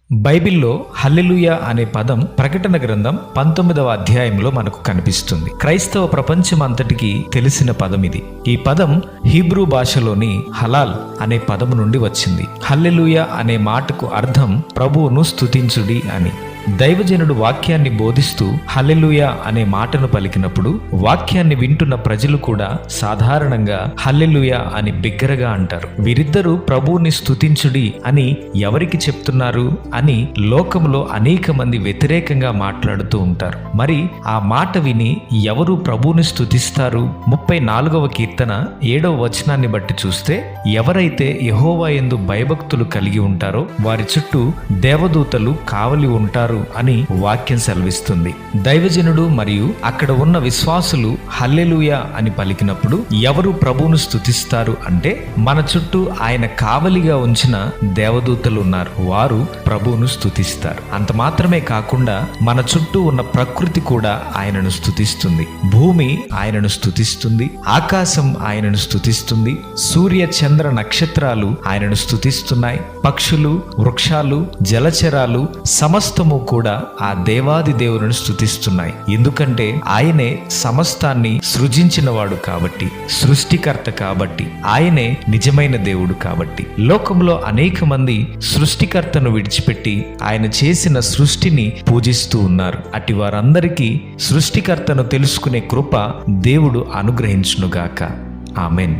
బైబిల్లో హల్లెలూయా అనే పదం ప్రకటన గ్రంథం 19వ అధ్యాయంలో మనకు కనిపిస్తుంది. క్రైస్తవ ప్రపంచమంతటికి తెలిసిన పదం ఇది. ఈ పదం హీబ్రూ భాషలోని హలాల్ అనే పదము నుండి వచ్చింది. హల్లెలూయా అనే మాటకు అర్థం ప్రభువును స్తుతించుడి అని. దైవజనుడు వాక్యాన్ని బోధిస్తూ హల్లెలూయా అనే మాటను పలికినప్పుడు వాక్యాన్ని వింటున్న ప్రజలు కూడా సాధారణంగా హల్లెలూయా అని బిగ్గరగా అంటారు. వీరిద్దరూ ప్రభువుని స్తుతించుడి అని ఎవరికి చెప్తున్నారు అని లోకంలో అనేక మంది వ్యతిరేకంగా మాట్లాడుతూ ఉంటారు. మరి ఆ మాట విని ఎవరు ప్రభువుని స్తుతిస్తారు? 34వ కీర్తన 7వ వచనాన్ని బట్టి చూస్తే, ఎవరైతే యెహోవా యందు భయభక్తులు కలిగి ఉంటారో వారి చుట్టూ దేవదూతలు కావలి ఉంటారు అని వాక్యం సెలవిస్తుంది. దైవజనుడు మరియు అక్కడ ఉన్న విశ్వాసులు హల్లెలూయా అని పలికినప్పుడు ఎవరు ప్రభువును స్తుతిస్తారు అంటే, మన చుట్టూ ఆయన కావలిగా ఉంచిన దేవదూతలు ఉన్నారు, వారు ప్రభువును స్తుతిస్తారు. అంత మాత్రమే కాకుండా మన చుట్టూ ఉన్న ప్రకృతి కూడా ఆయనను స్తుతిస్తుంది. భూమి ఆయనను స్తుతిస్తుంది, ఆకాశం ఆయనను స్తుతిస్తుంది, సూర్య చంద్ర నక్షత్రాలు ఆయనను స్తుతిస్తున్నాయి, పక్షులు, వృక్షాలు, జలచరాలు సమస్తము కూడా ఆ దేవాది దేవుని స్తుతిస్తున్నాయి. ఎందుకంటే ఆయనే సమస్తాన్ని సృజించినవాడు కాబట్టి, సృష్టికర్త కాబట్టి, ఆయనే నిజమైన దేవుడు కాబట్టి. లోకంలో అనేక మంది సృష్టికర్తను విడిచిపెట్టి ఆయన చేసిన సృష్టిని పూజిస్తూ ఉన్నారు. అట్టి వారందరికీ సృష్టికర్తను తెలుసుకునే కృప దేవుడు అనుగ్రహించునుగాక. ఆమెన్.